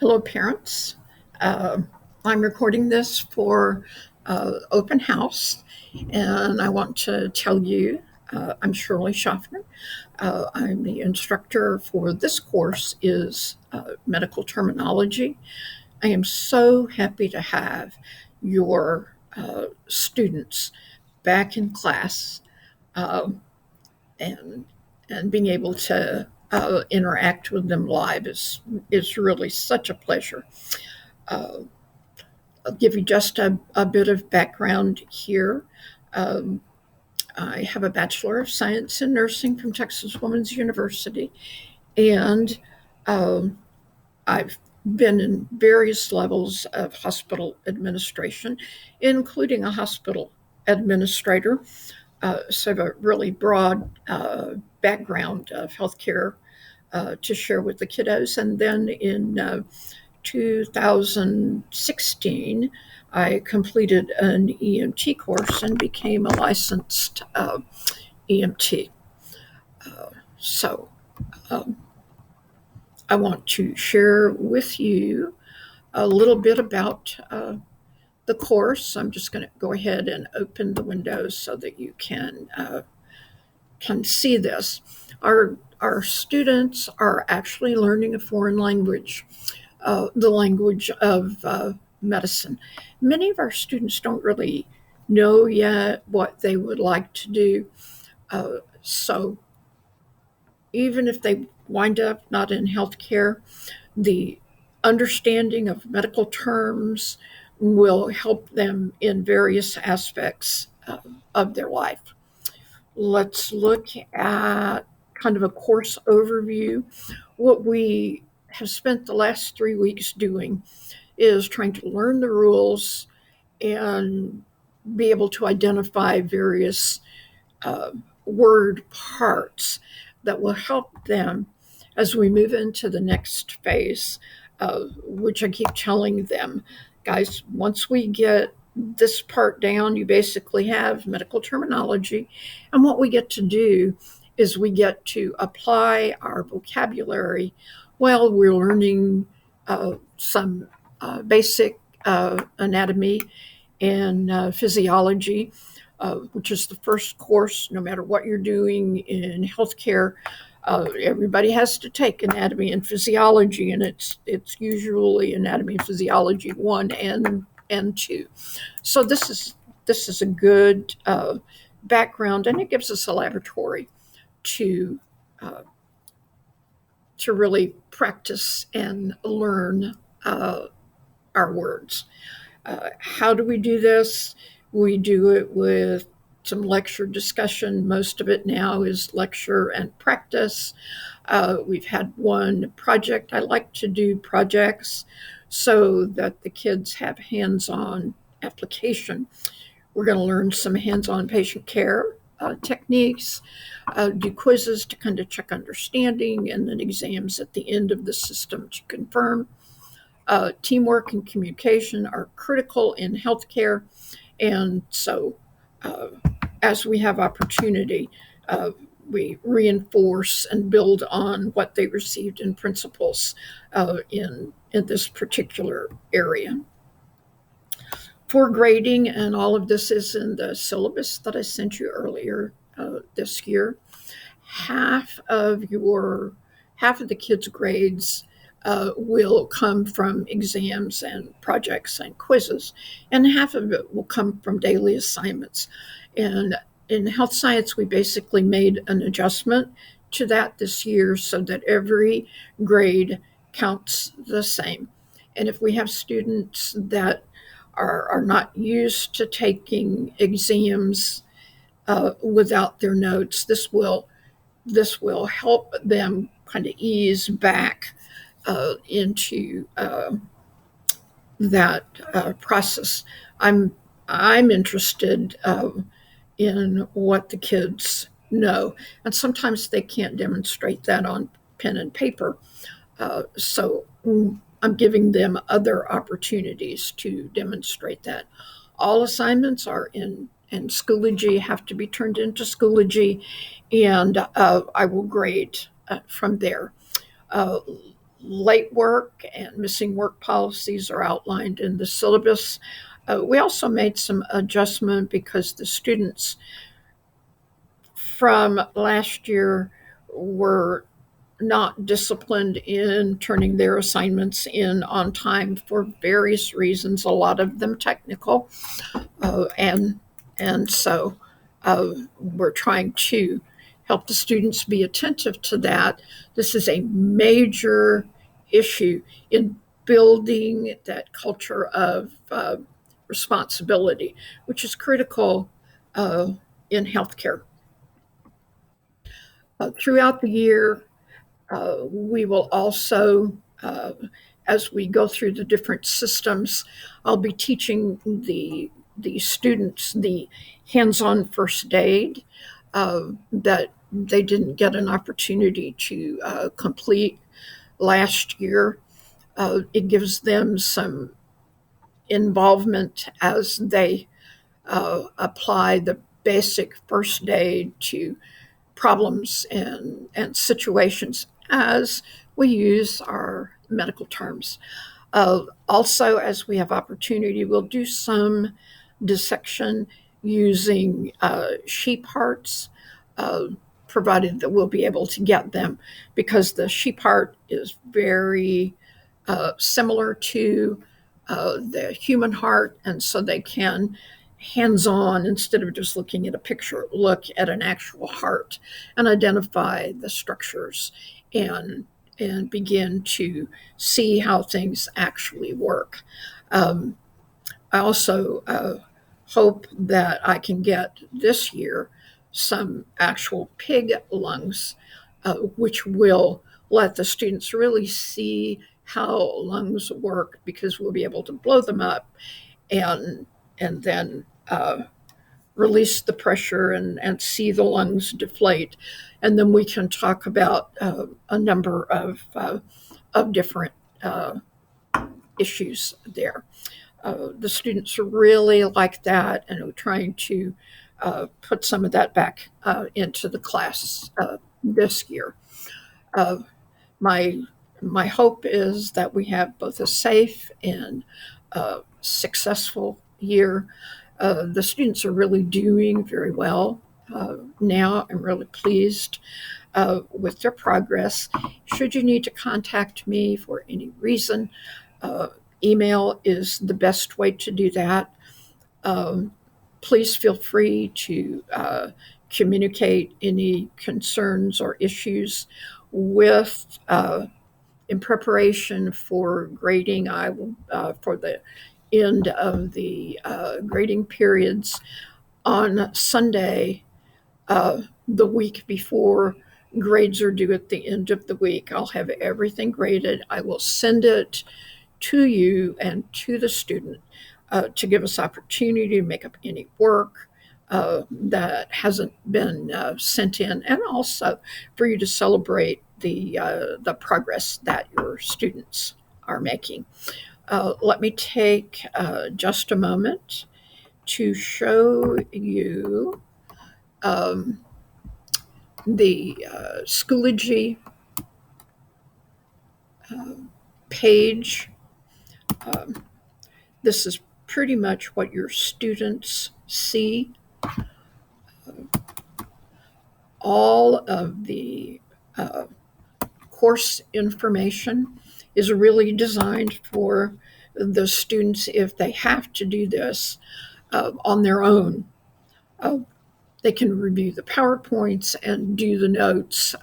Hello, parents. Uh, I'm recording this for open house, and I want to tell you I'm Shirley Schaffner. I'm the instructor for this course is medical terminology. I am so happy to have your students back in class um, and and being able to interact with them live is really such a pleasure. Uh, I'll give you just a bit of background here. Um, I have a Bachelor of Science in Nursing from Texas Women's University, and um, I've been in various levels of hospital administration, including a hospital administrator. So I have a really broad background of healthcare to share with the kiddos. And then in 2016, I completed an EMT course and became a licensed EMT. Uh, so um, I want to share with you a little bit about the course. I'm just going to go ahead and open the windows so that you can see this. Our students are actually learning a foreign language, the language of medicine. Many of our students don't really know yet what they would like to do. So even if they wind up not in healthcare, the understanding of medical terms will help them in various aspects of their life. Let's look at kind of a course overview. What we have spent the last 3 weeks doing is trying to learn the rules and be able to identify various uh, word parts that will help them as we move into the next phase, which I keep telling them, guys, once we get this part down, you basically have medical terminology. And what we get to do is we get to apply our vocabulary while we're learning some basic anatomy and physiology, which is the first course, no matter what you're doing in healthcare. Everybody has to take anatomy and physiology, and it's usually anatomy and physiology one and two. So this is a good background, and it gives us a laboratory to uh, to really practice and learn our words. How do we do this? We do it with some lecture discussion. Most of it now is lecture and practice. We've had one project. I like to do projects so that the kids have hands on application. We're going to learn some hands on patient care techniques, do quizzes to kind of check understanding, and then exams at the end of the system to confirm. Teamwork and communication are critical in healthcare. And so, uh, as we have opportunity, uh, we reinforce and build on what they received in principles in this particular area. For grading, and all of this is in the syllabus that I sent you earlier this year, half of your half of the kids' grades will come from exams and projects and quizzes, and half of it will come from daily assignments. And in health science, we basically made an adjustment to that this year so that every grade counts the same. And if we have students that are not used to taking exams without their notes, this will help them kind of ease back into that process. I'm interested in what the kids know, and sometimes they can't demonstrate that on pen and paper. So I'm giving them other opportunities to demonstrate that. All assignments are in Schoology, have to be turned into Schoology, and I will grade from there. Uh, late work and missing work policies are outlined in the syllabus. We also made some adjustment because the students from last year were not disciplined in turning their assignments in on time for various reasons, a lot of them technical. And so we're trying to help the students be attentive to that. This is a major issue in building that culture of responsibility, which is critical in healthcare. Throughout the year, we will also, as we go through the different systems, I'll be teaching the students the hands-on first aid that they didn't get an opportunity to complete last year. It gives them some involvement as they apply the basic first aid to problems and situations as we use our medical terms. Also, as we have opportunity, we'll do some dissection using sheep hearts, uh, provided that we'll be able to get them, because the sheep heart is very similar to the human heart, and so they can hands on, instead of just looking at a picture, look at an actual heart and identify the structures and begin to see how things actually work. Um, I also hope that I can get this year some actual pig lungs, which will let the students really see how lungs work, because we'll be able to blow them up and then release the pressure and see the lungs deflate. And then we can talk about a number of different issues there. The students really like that, and we're trying to put some of that back into the class this year. Uh, my my hope is that we have both a safe and successful year. The students are really doing very well now. I'm really pleased with their progress. Should you need to contact me for any reason, uh, email is the best way to do that. Um, please feel free to communicate any concerns or issues with in preparation for grading. I will for the end of the grading periods on Sunday, the week before grades are due at the end of the week. I'll have everything graded. I will send it to you and to the student to give us opportunity to make up any work that hasn't been sent in, and also for you to celebrate the progress that your students are making. Let me take just a moment to show you um, the Schoology page. Um, this is pretty much what your students see. All of the uh, course information is really designed for the students if they have to do this on their own. Uh, they can review the PowerPoints and do the notes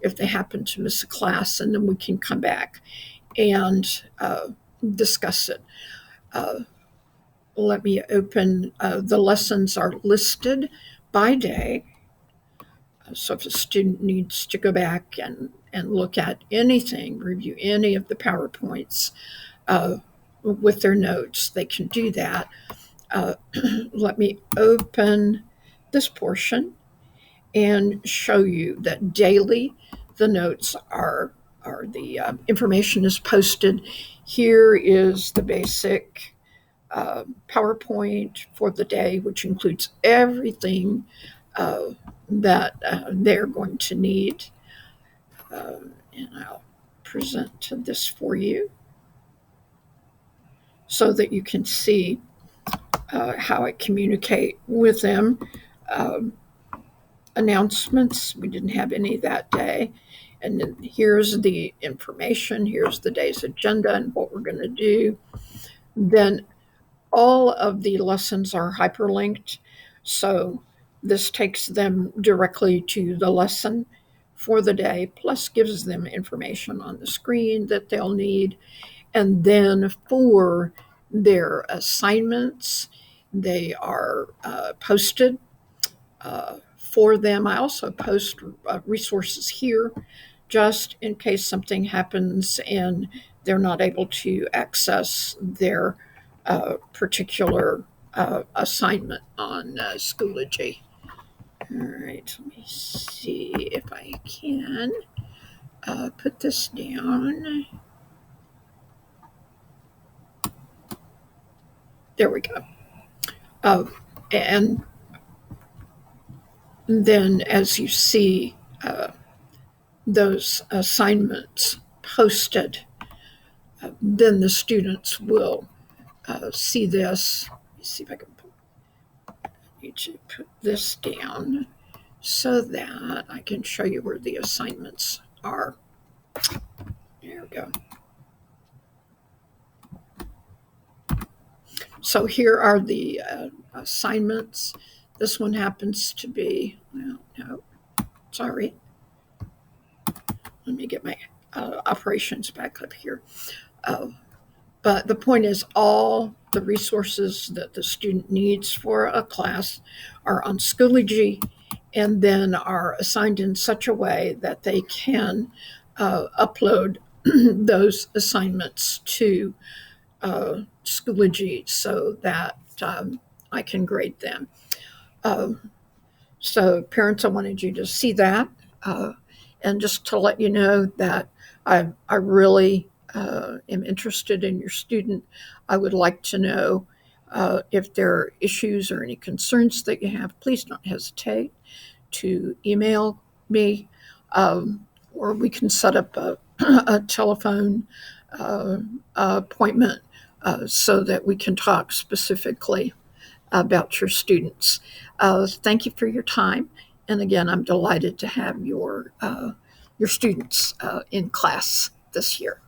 if they happen to miss a class, and then we can come back and discuss it. Uh, Let me open, the lessons are listed by day. So if a student needs to go back and look at anything, review any of the PowerPoints with their notes, they can do that. Let me open this portion and show you that daily the notes are the information is posted. Here is the basic PowerPoint for the day, which includes everything that they're going to need. And I'll present this for you so that you can see how I communicate with them. Um, Announcements, we didn't have any that day. And then here's the information, here's the day's agenda and what we're going to do. Then all of the lessons are hyperlinked. So this takes them directly to the lesson for the day, plus gives them information on the screen that they'll need. And then for their assignments, they are posted for them. I also post resources here just in case something happens and they're not able to access their particular assignment on Schoology. All right, let me see if I can put this down. There we go. And then as you see those assignments posted, then the students will see this. Let me see if I can need to put this down so that I can show you where the assignments are. There we go. So here are the assignments. This one happens to be, well, no, sorry. Let me get my operations back up here. But the point is, all the resources that the student needs for a class are on Schoology and then are assigned in such a way that they can upload those assignments to Schoology so that I can grade them. So parents, I wanted you to see that. And just to let you know that I really am interested in your student. I would like to know if there are issues or any concerns that you have. Please don't hesitate to email me, or we can set up a telephone appointment so that we can talk specifically about your students. Thank you for your time. And again, I'm delighted to have your students in class this year.